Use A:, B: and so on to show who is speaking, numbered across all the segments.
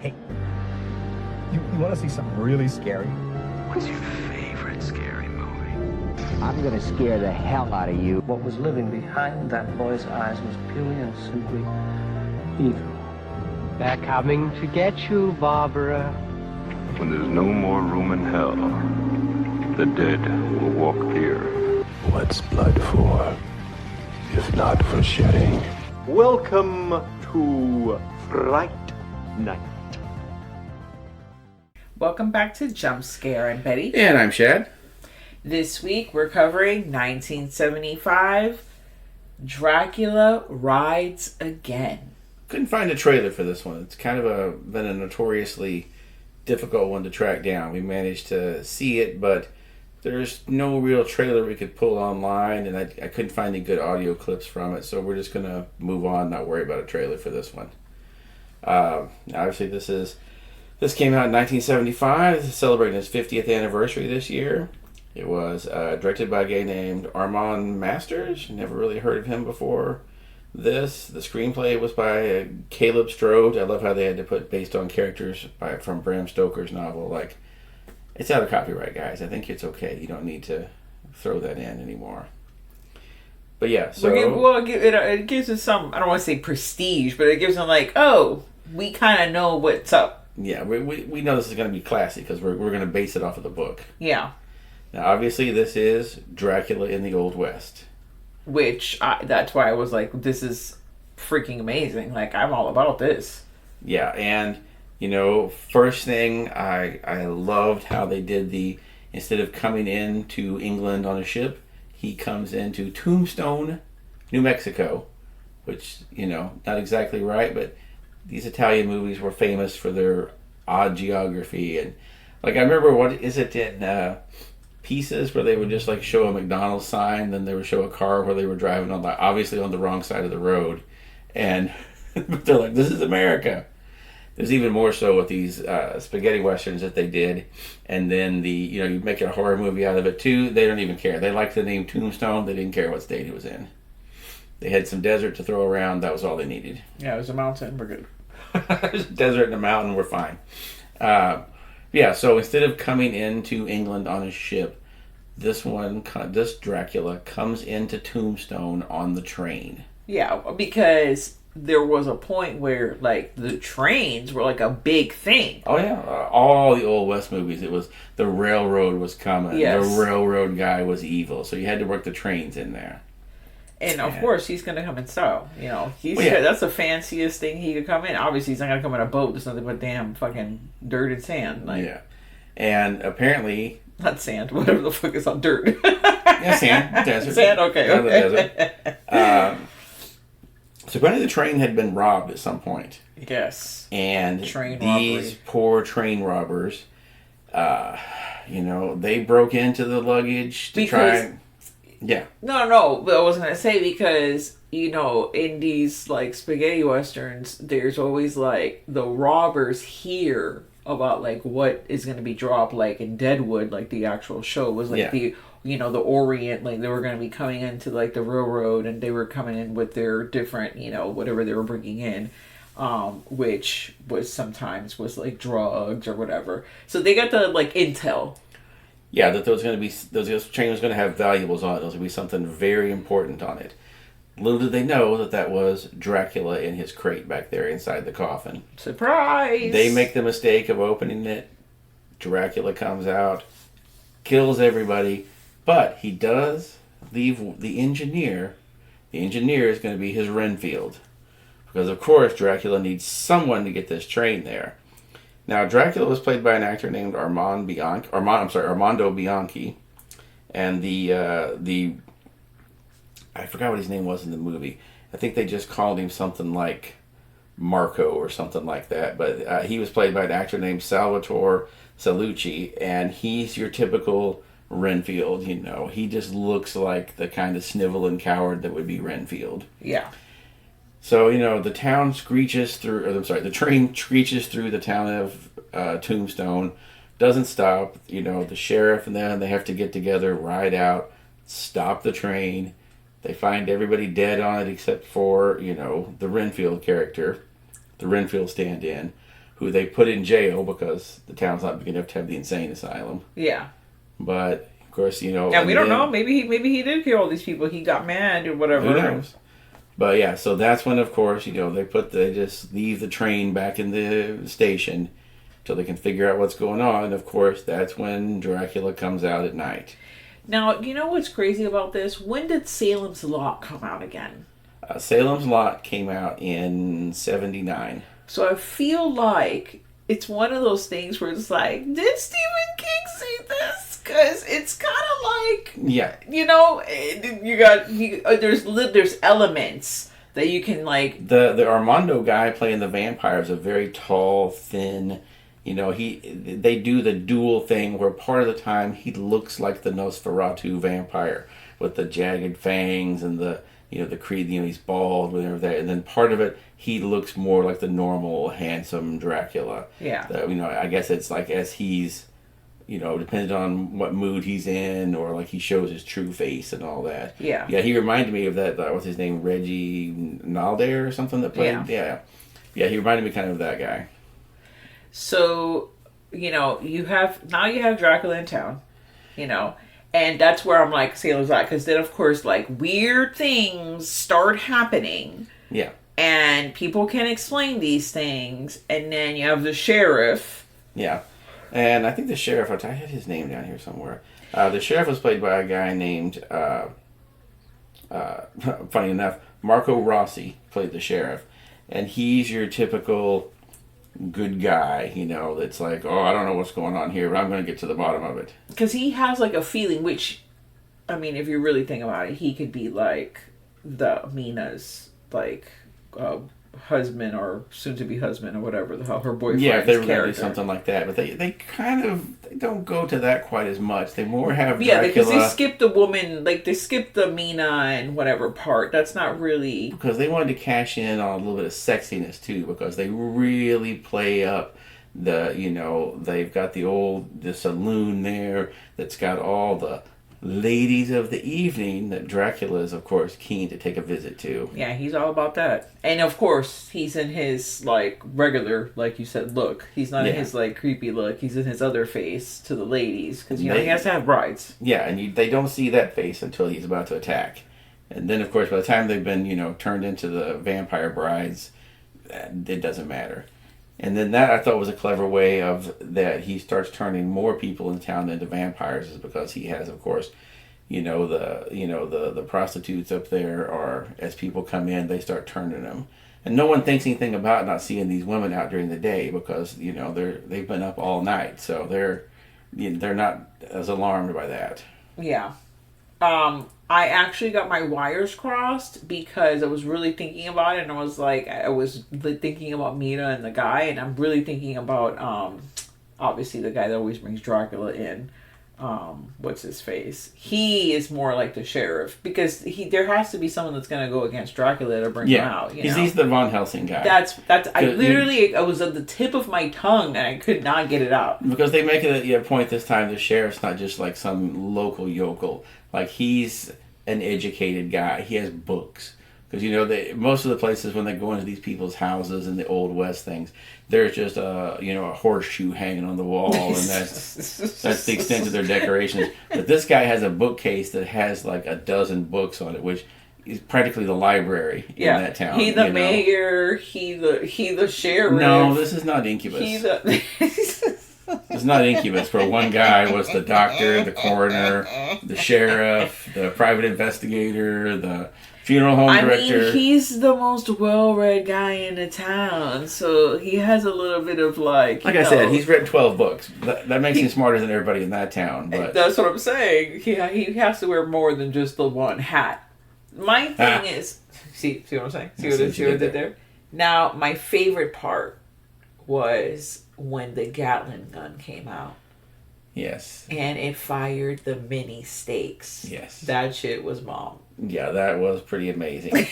A: Hey, you want to see something really scary?
B: What's your favorite scary movie?
C: I'm gonna scare the hell out of you.
D: What was living behind that boy's eyes was purely and simply evil.
E: They're coming to get you, Barbara.
B: When there's no more room in hell, the dead will walk here.
F: What's blood for, if not for shedding?
G: Welcome to Fright Night.
H: Welcome back to Jump Scare. I'm Betty.
I: And I'm Shad.
H: This week we're covering 1975 Dracula Rides Again.
I: Couldn't find a trailer for this one. It's kind of been a notoriously difficult one to track down. We managed to see it, but there's no real trailer we could pull online, and I couldn't find any good audio clips from it, so we're just going to move on, not worry about a trailer for this one. Obviously, this came out in 1975, celebrating its 50th anniversary this year. It was directed by a guy named Armand Masters. Never really heard of him before. The screenplay was by Caleb Strode. I love how they had to put based on characters from Bram Stoker's novel. Like, it's out of copyright, guys. I think it's okay. You don't need to throw that in anymore. But yeah, so...
H: it gives us some, I don't want to say prestige, but it gives them like, oh, we kind of know what's up.
I: Yeah, we know this is going to be classy because we're going to base it off of the book.
H: Yeah.
I: Now, obviously, this is Dracula in the Old West.
H: That's why I was like, this is freaking amazing. Like, I'm all about this.
I: Yeah, and, first thing, I loved how they did instead of coming into England on a ship, he comes into Tombstone, New Mexico, which, not exactly right, but these Italian movies were famous for their odd geography. And, like, I remember, what is it in Pieces, where they would just, like, show a McDonald's sign, then they would show a car where they were driving obviously on the wrong side of the road. And they're like, this is America. There's even more so with these spaghetti westerns that they did. And then you make a horror movie out of it, too. They don't even care. They liked the name Tombstone. They didn't care what state it was in. They had some desert to throw around. That was all they needed.
H: Yeah, it was a mountain. We're good.
I: Desert and a mountain, we're fine. So instead of coming into England on a ship, this Dracula comes into Tombstone on the train. Yeah,
H: because there was a point where, like, the trains were like a big thing.
I: Oh yeah, all the Old West movies, it was the railroad was coming. Yes. The railroad guy was evil, so you had to work the trains in there.
H: And of course, he's going to come in style. That's the fanciest thing he could come in. Obviously, he's not going to come in a boat. There's nothing but damn fucking dirt and sand.
I: Yeah. And apparently...
H: Not sand. Whatever the fuck is on dirt.
I: Yeah, sand. Desert.
H: Sand, okay.
I: Desert. So apparently the train had been robbed at some point.
H: Yes.
I: And these poor train robbers, they broke into the luggage to try and... Yeah.
H: No, but I was going to say because, in these, like, spaghetti westerns, there's always, like, the robbers hear about, like, what is going to be dropped, like, in Deadwood, like, the actual show was, like, the Orient, like, they were going to be coming into, like, the railroad, and they were coming in with their different, whatever they were bringing in, which was sometimes was, like, drugs or whatever. So they got the, like, intel.
I: Yeah, that this train was going to have valuables on it. There was going to be something very important on it. Little did they know that was Dracula in his crate back there inside the coffin.
H: Surprise!
I: They make the mistake of opening it. Dracula comes out, kills everybody, but he does leave the engineer. The engineer is going to be his Renfield. Because, of course, Dracula needs someone to get this train there. Now, Dracula was played by an actor named Armando Bianchi, and the I forgot what his name was in the movie. I think they just called him something like Marco or something like that. But he was played by an actor named Salvatore Sallucci, and he's your typical Renfield. He just looks like the kind of sniveling coward that would be Renfield.
H: Yeah.
I: So, the town screeches through, the train screeches through the town of Tombstone, doesn't stop. The sheriff and them, they have to get together, ride out, stop the train. They find everybody dead on it except for, the Renfield character, the Renfield stand-in, who they put in jail because the town's not big enough to have the insane asylum.
H: Yeah.
I: But of course, you know.
H: Yeah, we don't know. Maybe he did kill all these people. He got mad or whatever.
I: Who knows? But yeah, so that's when, of course, you know, they just leave the train back in the station till they can figure out what's going on. And of course, that's when Dracula comes out at night.
H: Now, you know what's crazy about this? When did Salem's Lot come out again?
I: Salem's Lot came out in 1979.
H: So I feel like it's one of those things where it's like, did Stephen King say this? Because it's kind of like,
I: yeah,
H: you know, there's elements that you can like.
I: The Armando guy playing the vampire is a very tall, thin. You know, they do the dual thing where part of the time he looks like the Nosferatu vampire with the jagged fangs and the creed. You know, he's bald, whatever that, and then part of it he looks more like the normal, handsome Dracula.
H: Yeah.
I: You know, I guess it's like as he's, you know, depending on what mood he's in, or like he shows his true face and all that.
H: Yeah.
I: Yeah, he reminded me of that. What's his name? Reggie Nalder or something that played. Yeah. Yeah, he reminded me kind of that guy.
H: So, you know, you have Dracula in town, you know, and that's where I'm like, Salem's Lot, because then of course like weird things start happening.
I: Yeah.
H: And people can explain these things, and then you have the sheriff.
I: Yeah. And I think the sheriff, I had his name down here somewhere. The sheriff was played by a guy named, funny enough, Marco Rossi played the sheriff. And he's your typical good guy, you know, that's like, oh, I don't know what's going on here, but I'm going to get to the bottom of it.
H: Because he has like a feeling, which, I mean, if you really think about it, he could be like Mina's, like, husband or soon-to-be husband or whatever the hell her boyfriend's
I: yeah, if they were going to do
H: character.
I: something like that, but they kind of they don't go to that quite as much. They more have Dracula,
H: because they skip the woman, like they skip the Mina and whatever part. That's not really
I: because they wanted to cash in on a little bit of sexiness too, because they really play up the, you know, they've got the saloon there that's got all the ladies of the evening that Dracula is, of course, keen to take a visit to.
H: Yeah, he's all about that. And of course, he's in his, like, regular, like you said, look. He's not in his, like, creepy look. He's in his other face to the ladies. Because, you know, he has to have brides.
I: Yeah, and they don't see that face until he's about to attack. And then, of course, by the time they've been, you know, turned into the vampire brides, it doesn't matter. And then that, I thought, was a clever way of that he starts turning more people in town into vampires, is because he has, of course, the prostitutes up there, or as people come in, they start turning them. And no one thinks anything about not seeing these women out during the day because, you know, they've been up all night, so they're not as alarmed by that.
H: Yeah. I actually got my wires crossed because I was really thinking about it, and I was thinking about Mina and the guy, and I'm really thinking about obviously the guy that always brings Dracula in. What's his face? He is more like the sheriff, because there has to be someone that's going to go against Dracula to bring him out.
I: He's the Von Helsing guy.
H: I was at the tip of my tongue and I could not get it out.
I: Because they make it a point this time, the sheriff's not just like some local yokel. Like, he's an educated guy. He has books. Because, you know, most of the places when they go into these people's houses and the Old West things, there's just a horseshoe hanging on the wall, and that's the extent of their decorations. But this guy has a bookcase that has like a dozen books on it, which is practically the library in that town.
H: He the mayor, he the sheriff.
I: No, this is not Incubus. It's not Incubus, where one guy was the doctor, the coroner, the sheriff, the private investigator, the funeral home director.
H: I mean, he's the most well-read guy in the town, so he has a little bit of like
I: I said, he's written 12 books. That makes him smarter than everybody in that town. But
H: that's what I'm saying. He has to wear more than just the one hat. My thing is, see what I'm saying? See what I did there? Now, my favorite part was when the Gatling gun came out.
I: Yes.
H: And it fired the mini stakes.
I: Yes.
H: That shit was bomb.
I: Yeah, that was pretty amazing.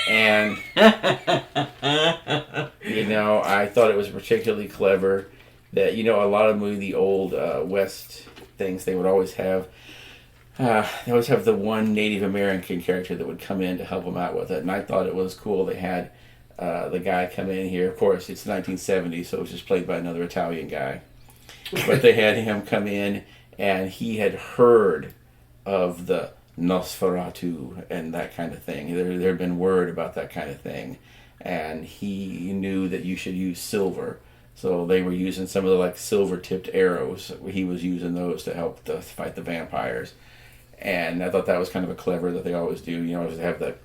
I: And, you know, I thought it was particularly clever that, you know, a lot of the old West things, they would always have, the one Native American character that would come in to help them out with it. And I thought it was cool. They had the guy come in here. Of course, it's 1970, so it was just played by another Italian guy. But they had him come in, and he had heard of the Nosferatu and that kind of thing. There had been word about that kind of thing. And he knew that you should use silver. So they were using some of the like silver-tipped arrows. He was using those to help to fight the vampires. And I thought that was kind of a clever that they always do. You know, have the...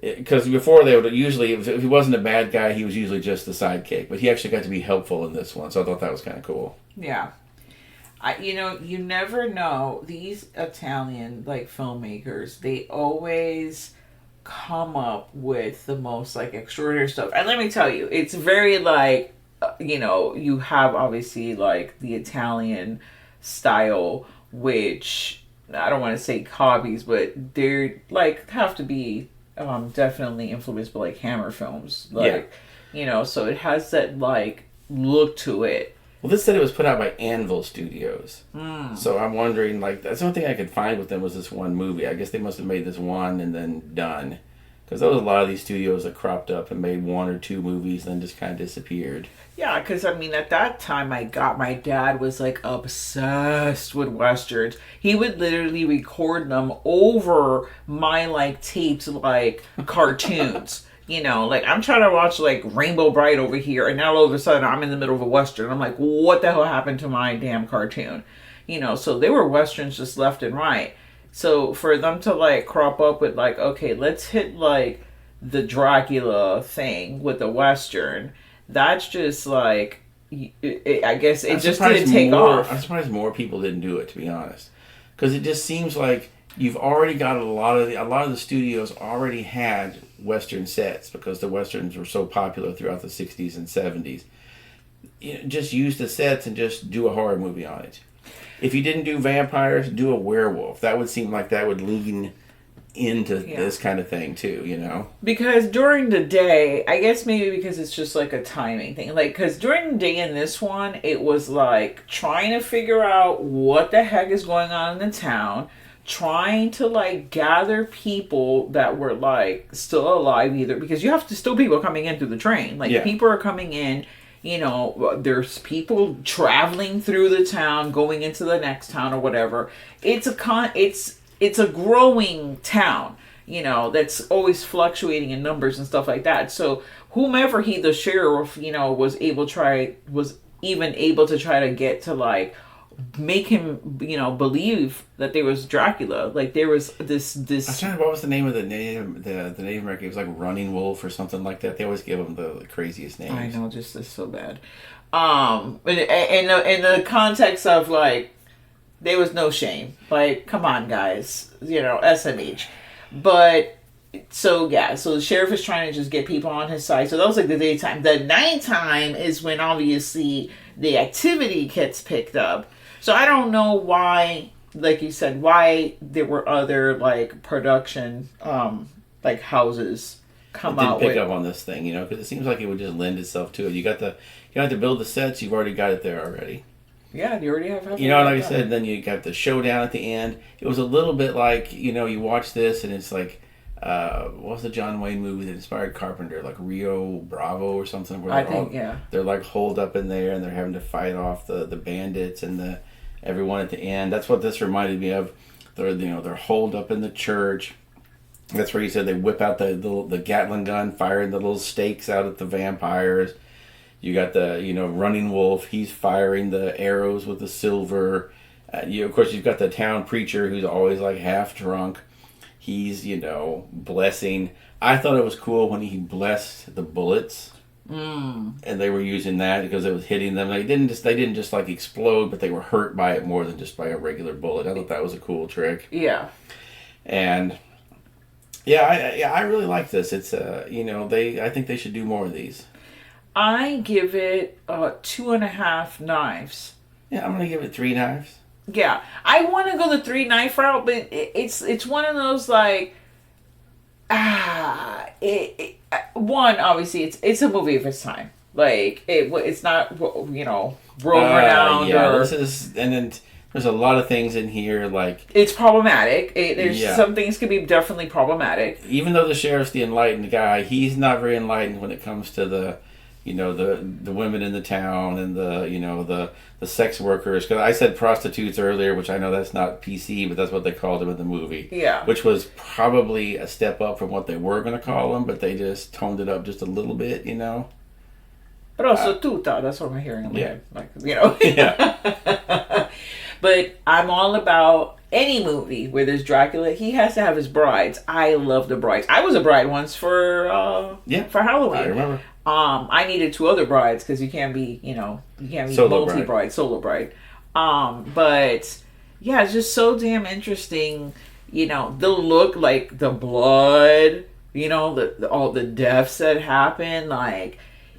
I: Because before they would usually, if he wasn't a bad guy, he was usually just the sidekick. But he actually got to be helpful in this one. So I thought that was kind of cool.
H: Yeah. You never know. These Italian, like, filmmakers, they always come up with the most, like, extraordinary stuff. And let me tell you, it's very, like, you have, obviously, like, the Italian style, which, I don't want to say copies, but they're, like, have to be definitely influenced by, like, Hammer films. Like, so it has that, like, look to it.
I: Well, this said it was put out by Anvil Studios. So I'm wondering, like, that's the only thing I could find with them was this one movie. I guess they must have made this one and then done. Because there was a lot of these studios that cropped up and made one or two movies and then just kind of disappeared.
H: Yeah, because, at that time, my dad was, like, obsessed with Westerns. He would literally record them over my, like, tapes, like, cartoons. Like, I'm trying to watch, like, Rainbow Bright over here, and now all of a sudden I'm in the middle of a Western. I'm like, what the hell happened to my damn cartoon? So they were Westerns just left and right. So for them to, like, crop up with, like, okay, let's hit, like, the Dracula thing with the Western, that's just, like, I guess it just didn't take off.
I: I'm surprised more people didn't do it, to be honest. Because it just seems like you've already got a lot of the studios already had Western sets because the Westerns were so popular throughout the 60s and 70s. Just use the sets and just do a horror movie on it. If you didn't do vampires, do a werewolf. That would seem like that would lean into this kind of thing too,
H: Because during the day, I guess maybe because it's just like a timing thing. Like, because during the day in this one, it was like trying to figure out what the heck is going on in the town, trying to, like, gather people that were, like, still alive either, because you have to still people coming in through the train. Like, people are coming in, there's people traveling through the town, going into the next town or whatever. It's a growing town, that's always fluctuating in numbers and stuff like that. So whomever the sheriff, was even able to try to get to, like, make him, believe that there was Dracula. Like, there was this.
I: I was trying to, what was the name of the Native American? It was like Running Wolf or something like that. They always give him the craziest names.
H: I know, just it's so bad. In the context of, like, there was no shame. Like, come on, guys, SMH. But so the sheriff is trying to just get people on his side. So that was like the daytime. The nighttime is when obviously the activity gets picked up. So I don't know why, like you said, why there were other, like, production, like, houses come out.
I: Didn't pick up on this thing, because it seems like it would just lend itself to it. You have to build the sets. You've already got it there already.
H: Yeah, you already have.
I: Like I said, then you got the showdown at the end. It was a little bit like, you watch this and it's like, what was the John Wayne movie that inspired Carpenter? Like Rio Bravo or something? Where they're like holed up in there and they're having to fight off the bandits and everyone at the end. That's what this reminded me of. They're holed up in the church. That's where you said they whip out the Gatling gun, firing the little stakes out at the vampires. You got the, Running Wolf. He's firing the arrows with the silver. Of course, you've got the town preacher who's always, like, half drunk. He's, blessing. I thought it was cool when he blessed the bullets. And they were using that because it was hitting them. They didn't just like explode, but they were hurt by it more than just by a regular bullet. I thought that was a cool trick.
H: Yeah.
I: And I really like this. It's I think they should do more of these.
H: I give it 2.5 knives.
I: Yeah, I'm gonna give it 3 knives.
H: Yeah, I want to go the 3 knife route, but it's one of those, like, one, obviously it's a movie of its time. Like, it's not world renowned.
I: This is, and then There's a lot of things in here, like...
H: It's problematic. There's
I: Yeah.
H: some things could be definitely problematic.
I: Even though the sheriff's the enlightened guy, he's not very enlightened when it comes to the, you know, the women in the town and the, you know, the sex workers. Because I said prostitutes earlier, which I know that's not PC, but that's what they called them in the movie.
H: Yeah.
I: Which was probably a step up from what they were going to call them, but they just toned it up just a little bit, you know?
H: But also tuta, that's what I'm hearing in my
I: Yeah.
H: head. Like, you know.
I: Yeah.
H: But I'm all about any movie where there's Dracula. He has to have his brides. I love the brides. I was a bride once for Halloween.
I: I remember.
H: I needed 2 other brides because you can't be
I: Solo
H: multi-bride, solo bride. But yeah, it's just so damn interesting. You know, the look, like the blood, you know, all the deaths that happen, like,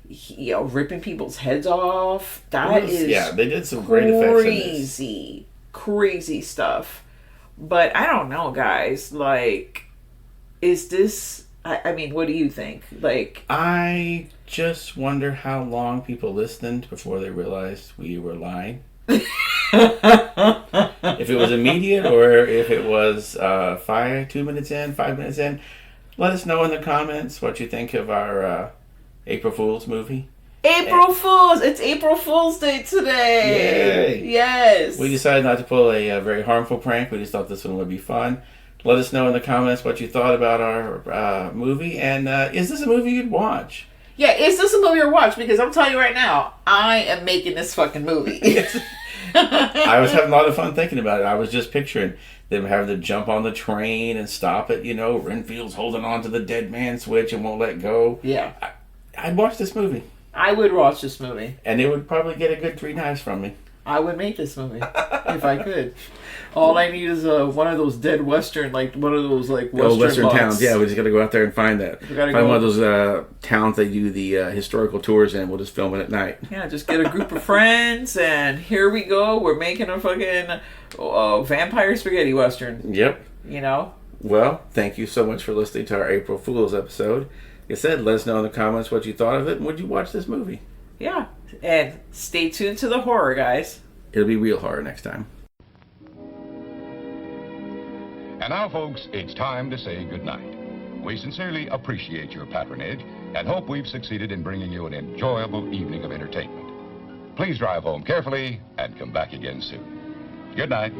H: you know, ripping people's heads off.
I: Yeah, they did some great effects in this.
H: Crazy stuff. But I don't know, guys. Like, is this... I mean, what do you think? Like,
I: I just wonder how long people listened before they realized we were lying. If it was immediate or if it was 2 minutes in, 5 minutes in. Let us know in the comments what you think of our April Fool's movie.
H: April Fool's! It's April Fool's Day today!
I: Yay!
H: Yes!
I: We decided not to pull a very harmful prank. We just thought this one would be fun. Let us know in the comments what you thought about our movie. And is this a movie you'd watch?
H: Yeah, is this a movie you'd watch? Because I'm telling you right now, I am making this fucking movie.
I: I was having a lot of fun thinking about it. I was just picturing them having to jump on the train and stop it. You know, Renfield's holding on to the dead man switch and won't let go.
H: Yeah.
I: I'd watch this movie.
H: I would watch this movie.
I: And it would probably get a good 3 knives from me.
H: I would make this movie if I could. All I need is one of those dead western, like one of those like
I: Western
H: lots.
I: towns. Yeah, we just got to go out there and find that. Find one of those towns they do the historical tours in. We'll just film it at night.
H: Yeah, just get a group of friends, and here we go. We're making a fucking vampire spaghetti western.
I: Yep.
H: You know?
I: Well, thank you so much for listening to our April Fool's episode. Like I said, let us know in the comments what you thought of it and would you watch this movie.
H: Yeah. And stay tuned to the horror, guys.
I: It'll be real horror next time.
J: And now, folks, it's time to say goodnight. We sincerely appreciate your patronage and hope we've succeeded in bringing you an enjoyable evening of entertainment. Please drive home carefully and come back again soon. Good night.